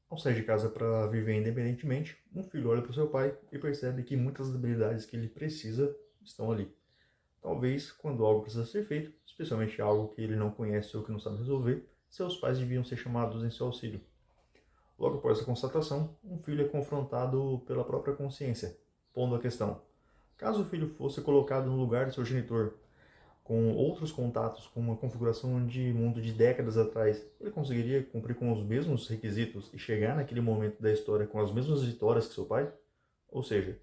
Ao sair de casa para viver independentemente, um filho olha para o seu pai e percebe que muitas das habilidades que ele precisa estão ali. Talvez, quando algo precisa ser feito, especialmente algo que ele não conhece ou que não sabe resolver, seus pais deviam ser chamados em seu auxílio. Logo após essa constatação, um filho é confrontado pela própria consciência, pondo a questão: caso o filho fosse colocado no lugar de seu genitor, com outros contatos, com uma configuração de mundo de décadas atrás, ele conseguiria cumprir com os mesmos requisitos e chegar naquele momento da história com as mesmas vitórias que seu pai? Ou seja,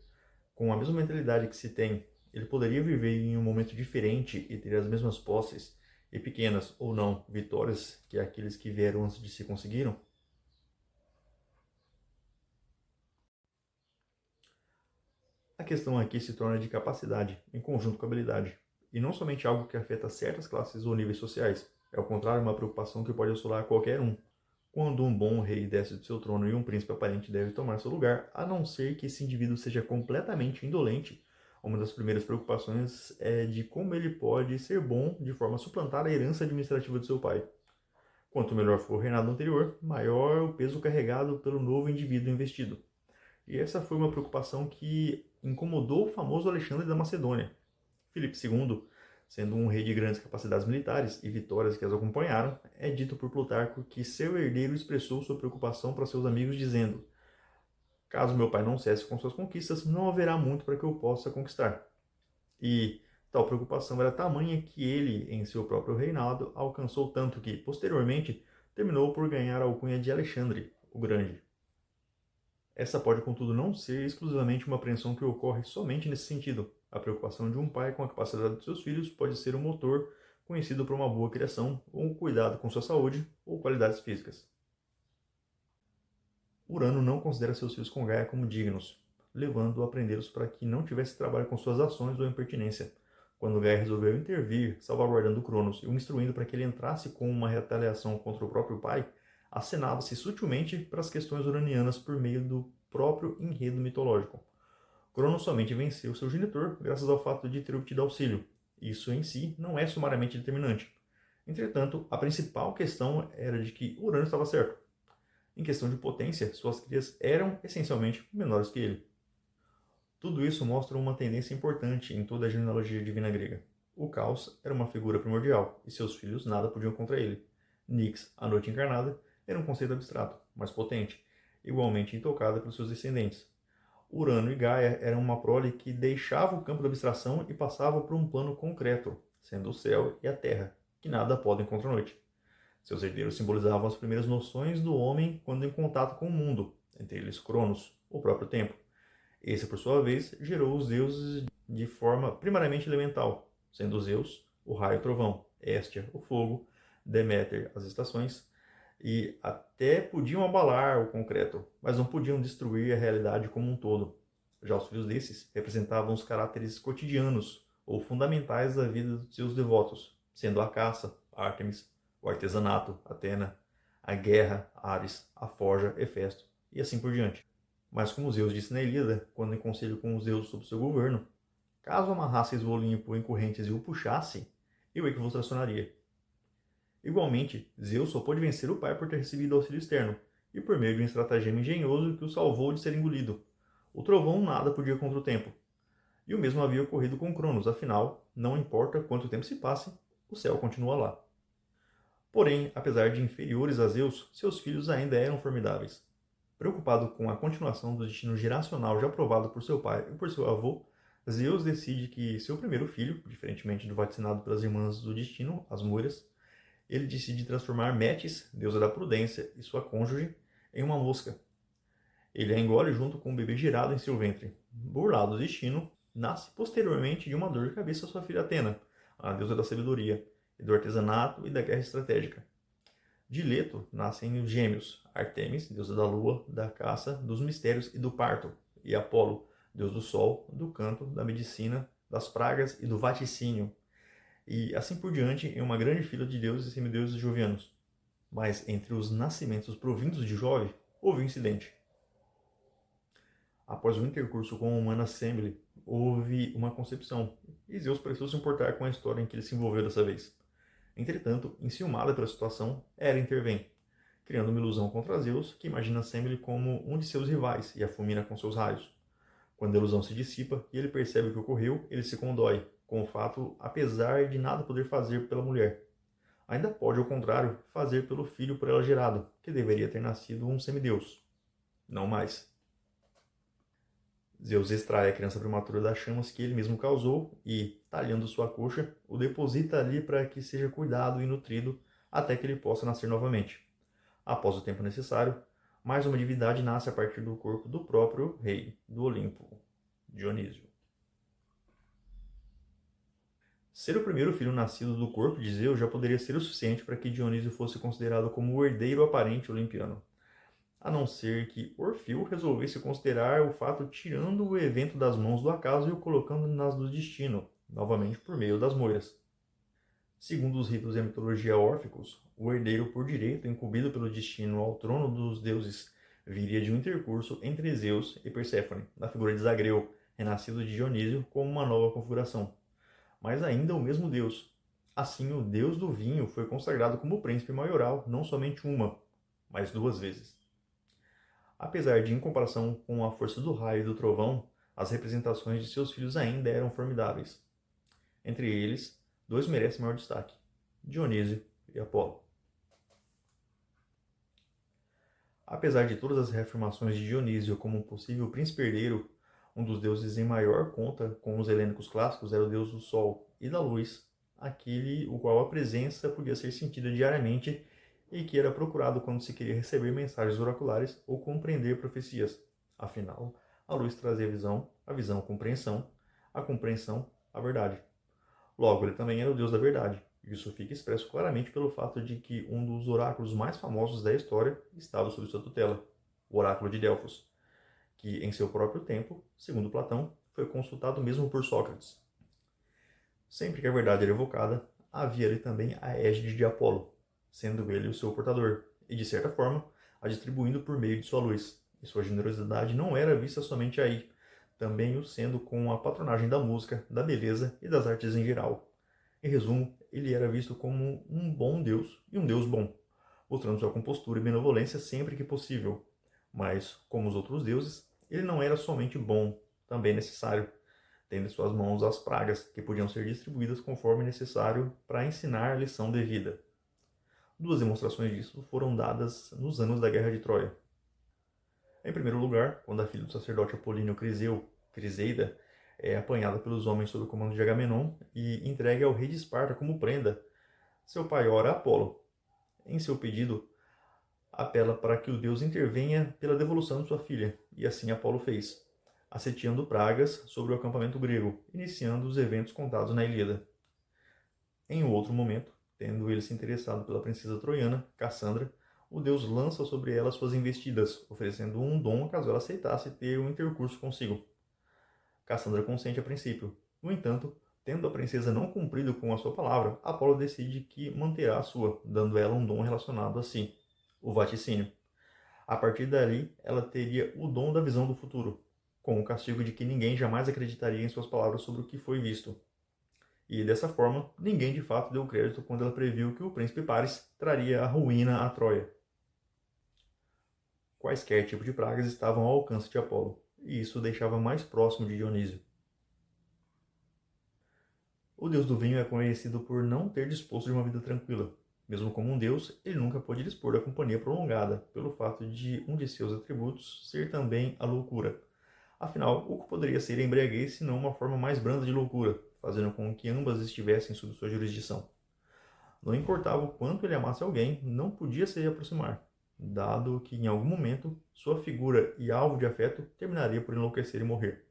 com a mesma mentalidade que se tem, ele poderia viver em um momento diferente e ter as mesmas posses e pequenas ou não vitórias que aqueles que vieram antes de si conseguiram? A questão aqui se torna de capacidade, em conjunto com habilidade, e não somente algo que afeta certas classes ou níveis sociais. É ao contrário uma preocupação que pode assolar qualquer um. Quando um bom rei desce do seu trono e um príncipe aparente deve tomar seu lugar, a não ser que esse indivíduo seja completamente indolente, uma das primeiras preocupações é de como ele pode ser bom de forma a suplantar a herança administrativa de seu pai. Quanto melhor for o reinado anterior, maior o peso carregado pelo novo indivíduo investido. E essa foi uma preocupação que incomodou o famoso Alexandre da Macedônia. Filipe II, sendo um rei de grandes capacidades militares e vitórias que as acompanharam, é dito por Plutarco que seu herdeiro expressou sua preocupação para seus amigos dizendo: caso meu pai não cesse com suas conquistas, não haverá muito para que eu possa conquistar. E tal preocupação era tamanha que ele, em seu próprio reinado, alcançou tanto que, posteriormente, terminou por ganhar a alcunha de Alexandre, o Grande. Essa pode, contudo, não ser exclusivamente uma apreensão que ocorre somente nesse sentido. A preocupação de um pai com a capacidade de seus filhos pode ser um motor conhecido por uma boa criação, ou um cuidado com sua saúde ou qualidades físicas. Urano não considera seus filhos com Gaia como dignos, levando-o a prendê-los para que não tivesse trabalho com suas ações ou impertinência. Quando Gaia resolveu intervir, salvaguardando Cronos e o instruindo para que ele entrasse com uma retaliação contra o próprio pai, acenava-se sutilmente para as questões uranianas por meio do próprio enredo mitológico. Cronos somente venceu seu genitor graças ao fato de ter obtido auxílio. Isso em si não é sumariamente determinante. Entretanto, a principal questão era de que Urano estava certo. Em questão de potência, suas crias eram essencialmente menores que ele. Tudo isso mostra uma tendência importante em toda a genealogia divina grega. O caos era uma figura primordial, e seus filhos nada podiam contra ele. Nix, a noite encarnada, era um conceito abstrato, mas potente, igualmente intocada pelos seus descendentes. Urano e Gaia eram uma prole que deixava o campo da abstração e passava para um plano concreto, sendo o céu e a terra, que nada podem contra a noite. Seus herdeiros simbolizavam as primeiras noções do homem quando em contato com o mundo, entre eles Cronos, o próprio tempo. Esse, por sua vez, gerou os deuses de forma primariamente elemental, sendo Zeus o raio e o trovão, Héstia o fogo, Deméter as estações, e até podiam abalar o concreto, mas não podiam destruir a realidade como um todo. Já os filhos desses representavam os caráteres cotidianos ou fundamentais da vida dos seus devotos, sendo a caça, Ártemis, o artesanato, Atena, a guerra, Ares, a forja, Hefesto, e assim por diante. Mas como Zeus disse na Ilíada, quando em conselho com os deuses sobre seu governo, caso amarrasseis o Olimpo em correntes e o puxasse, eu é que vos tracionaria. Igualmente, Zeus só pôde vencer o pai por ter recebido auxílio externo, e por meio de um estratagema engenhoso que o salvou de ser engolido. O trovão nada podia contra o tempo. E o mesmo havia ocorrido com Cronos, afinal, não importa quanto tempo se passe, o céu continua lá. Porém, apesar de inferiores a Zeus, seus filhos ainda eram formidáveis. Preocupado com a continuação do destino geracional já provado por seu pai e por seu avô, Zeus decide que seu primeiro filho, diferentemente do vaticinado pelas irmãs do destino, as Múrias, ele decide transformar Metis, deusa da prudência, e sua cônjuge, em uma mosca. Ele a engole junto com o bebê girado em seu ventre. Burlado o destino, nasce posteriormente de uma dor de cabeça sua filha Atena, a deusa da sabedoria, e do artesanato e da guerra estratégica. De Leto nascem os gêmeos, Artemis, deusa da lua, da caça, dos mistérios e do parto, e Apolo, deus do sol, do canto, da medicina, das pragas e do vaticínio, e assim por diante em uma grande fila de deuses e semideuses jovianos. Mas entre os nascimentos provindos de Jove, houve um incidente. Após o intercurso com a humana Semele, houve uma concepção, e Zeus pareceu se importar com a história em que ele se envolveu dessa vez. Entretanto, enciumada pela situação, Hera intervém, criando uma ilusão contra Zeus, que imagina Semele como um de seus rivais e a fulmina com seus raios. Quando a ilusão se dissipa e ele percebe o que ocorreu, ele se condói com o fato, apesar de nada poder fazer pela mulher. Ainda pode, ao contrário, fazer pelo filho por ela gerado, que deveria ter nascido um semideus. Não mais. Zeus extrai a criança prematura das chamas que ele mesmo causou e, talhando sua coxa, o deposita ali para que seja cuidado e nutrido até que ele possa nascer novamente. Após o tempo necessário, mais uma divindade nasce a partir do corpo do próprio rei do Olimpo, Dionísio. Ser o primeiro filho nascido do corpo de Zeus já poderia ser o suficiente para que Dionísio fosse considerado como o herdeiro aparente olimpiano, a não ser que Orfeu resolvesse considerar o fato tirando o evento das mãos do acaso e o colocando nas do destino, novamente por meio das moiras. Segundo os ritos e a mitologia órficos, o herdeiro por direito incumbido pelo destino ao trono dos deuses viria de um intercurso entre Zeus e Perséfone, na figura de Zagreu, renascido de Dionísio como uma nova configuração, mas ainda o mesmo deus. Assim, o deus do vinho foi consagrado como príncipe maioral não somente uma, mas duas vezes. Apesar de, em comparação com a força do raio e do trovão, as representações de seus filhos ainda eram formidáveis. Entre eles, dois merecem maior destaque: Dionísio e Apolo. Apesar de todas as reafirmações de Dionísio como um possível príncipe herdeiro, um dos deuses em maior conta com os helênicos clássicos era o deus do sol e da luz, aquele o qual a presença podia ser sentida diariamente e que era procurado quando se queria receber mensagens oraculares ou compreender profecias. Afinal, a luz trazia a visão a compreensão a verdade. Logo, ele também era o deus da verdade. Isso fica expresso claramente pelo fato de que um dos oráculos mais famosos da história estava sob sua tutela, o oráculo de Delfos, que em seu próprio tempo, segundo Platão, foi consultado mesmo por Sócrates. Sempre que a verdade era evocada, havia ali também a égide de Apolo, sendo ele o seu portador, e de certa forma, a distribuindo por meio de sua luz. E sua generosidade não era vista somente aí, também o sendo com a patronagem da música, da beleza e das artes em geral. Em resumo, ele era visto como um bom Deus e um Deus bom, mostrando sua compostura e benevolência sempre que possível. Mas, como os outros deuses, ele não era somente bom, também necessário, tendo em suas mãos as pragas, que podiam ser distribuídas conforme necessário para ensinar a lição devida. Duas demonstrações disso foram dadas nos anos da Guerra de Troia. Em primeiro lugar, quando a filha do sacerdote apolíneo Criseida, é apanhada pelos homens sob o comando de Agamenon e entregue ao rei de Esparta como prenda. Seu pai ora a Apolo. Em seu pedido, apela para que o deus intervenha pela devolução de sua filha, e assim Apolo fez, asseteando pragas sobre o acampamento grego, iniciando os eventos contados na Ilíada. Em outro momento, tendo ele se interessado pela princesa troiana, Cassandra, o deus lança sobre ela suas investidas, oferecendo um dom caso ela aceitasse ter um intercurso consigo. Cassandra consente a princípio. No entanto, tendo a princesa não cumprido com a sua palavra, Apolo decide que manterá a sua, dando ela um dom relacionado a si, o vaticínio. A partir dali, ela teria o dom da visão do futuro, com o castigo de que ninguém jamais acreditaria em suas palavras sobre o que foi visto. E dessa forma, ninguém de fato deu crédito quando ela previu que o príncipe Paris traria a ruína a Troia. Quaisquer tipo de pragas estavam ao alcance de Apolo, e isso o deixava mais próximo de Dionísio. O deus do vinho é conhecido por não ter disposto de uma vida tranquila. Mesmo como um deus, ele nunca pôde dispor da companhia prolongada, pelo fato de um de seus atributos ser também a loucura. Afinal, o que poderia ser a embriaguez senão uma forma mais branda de loucura, fazendo com que ambas estivessem sob sua jurisdição. Não importava o quanto ele amasse alguém, não podia se aproximar, dado que em algum momento sua figura e alvo de afeto terminaria por enlouquecer e morrer.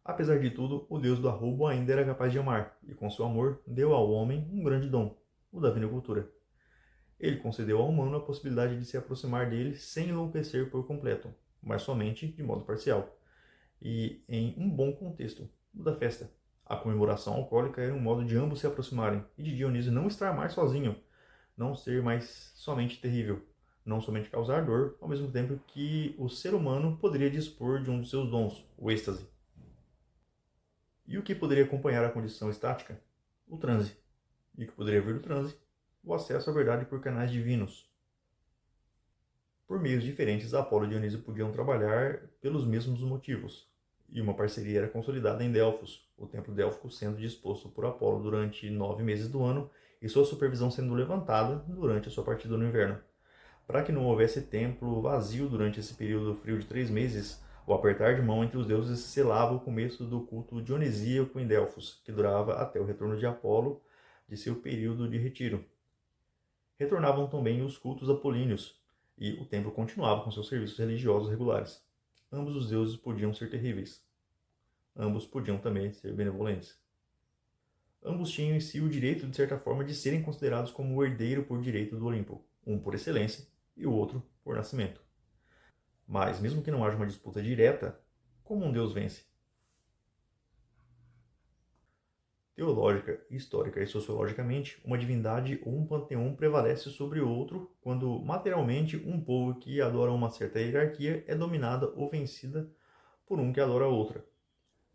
Apesar de tudo, o deus do arroubo ainda era capaz de amar, e com seu amor deu ao homem um grande dom, o da vinicultura. Ele concedeu ao humano a possibilidade de se aproximar dele sem enlouquecer por completo, mas somente de modo parcial, e em um bom contexto, o da festa. A comemoração alcoólica era um modo de ambos se aproximarem, e de Dionísio não estar mais sozinho, não ser mais somente terrível, não somente causar dor, ao mesmo tempo que o ser humano poderia dispor de um de seus dons, o êxtase. E o que poderia acompanhar a condição estática? O transe. E o que poderia vir do transe? O acesso à verdade por canais divinos. Por meios diferentes, Apolo e Dionísio podiam trabalhar pelos mesmos motivos, e uma parceria era consolidada em Delfos, o templo délfico sendo disposto por Apolo durante 9 meses do ano e sua supervisão sendo levantada durante a sua partida no inverno. Para que não houvesse templo vazio durante esse período frio de 3 meses, o apertar de mão entre os deuses selava o começo do culto dionisíaco em Delfos, que durava até o retorno de Apolo de seu período de retiro. Retornavam também os cultos apolíneos, e o templo continuava com seus serviços religiosos regulares. Ambos os deuses podiam ser terríveis. Ambos podiam também ser benevolentes. Ambos tinham em si o direito, de certa forma, de serem considerados como o herdeiro por direito do Olimpo, um por excelência e o outro por nascimento. Mas, mesmo que não haja uma disputa direta, como um deus vence? Teológica, histórica e sociologicamente, uma divindade ou um panteão prevalece sobre outro quando, materialmente, um povo que adora uma certa hierarquia é dominada ou vencida por um que adora outra.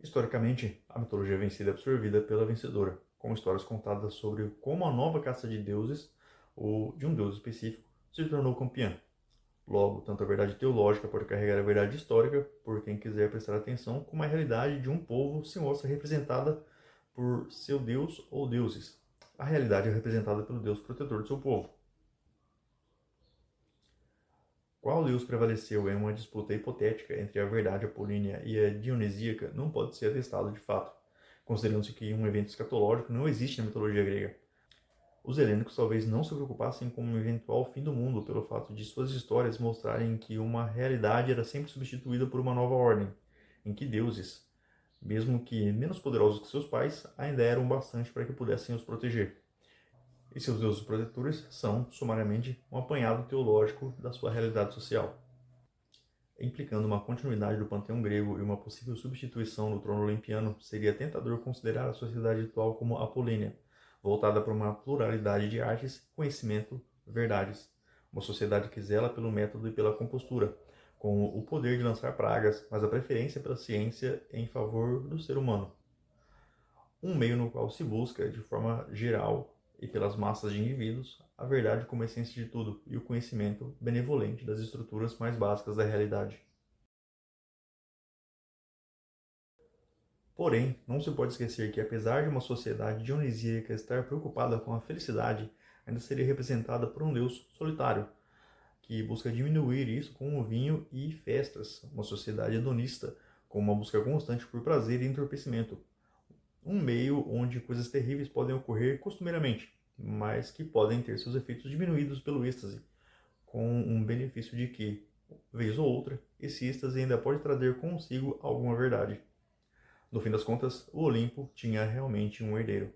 Historicamente, a mitologia vencida é absorvida pela vencedora, com histórias contadas sobre como a nova caça de deuses, ou de um deus específico, se tornou campeã. Logo, tanto a verdade teológica pode carregar a verdade histórica, por quem quiser prestar atenção, como a realidade de um povo se mostra representada por seu deus ou deuses. A realidade é representada pelo deus protetor de seu povo. Qual deus prevaleceu em uma disputa hipotética entre a verdade apolínea e a dionisíaca não pode ser atestado de fato, considerando-se que um evento escatológico não existe na mitologia grega. Os helênicos talvez não se preocupassem com um eventual fim do mundo pelo fato de suas histórias mostrarem que uma realidade era sempre substituída por uma nova ordem, em que deuses, mesmo que menos poderosos que seus pais, ainda eram bastante para que pudessem os proteger. E seus deuses protetores são, sumariamente, um apanhado teológico da sua realidade social. Implicando uma continuidade do panteão grego e uma possível substituição do trono olimpiano, seria tentador considerar a sociedade atual como apolínea, voltada para uma pluralidade de artes, conhecimento, verdades. Uma sociedade que zela pelo método e pela compostura, com o poder de lançar pragas, mas a preferência pela ciência em favor do ser humano. Um meio no qual se busca, de forma geral e pelas massas de indivíduos, a verdade como essência de tudo e o conhecimento benevolente das estruturas mais básicas da realidade. Porém, não se pode esquecer que, apesar de uma sociedade dionisíaca estar preocupada com a felicidade, ainda seria representada por um deus solitário, que busca diminuir isso com o vinho e festas, uma sociedade hedonista, com uma busca constante por prazer e entorpecimento, um meio onde coisas terríveis podem ocorrer costumeiramente, mas que podem ter seus efeitos diminuídos pelo êxtase, com um benefício de que, vez ou outra, esse êxtase ainda pode trazer consigo alguma verdade. No fim das contas, o Olimpo tinha realmente um herdeiro.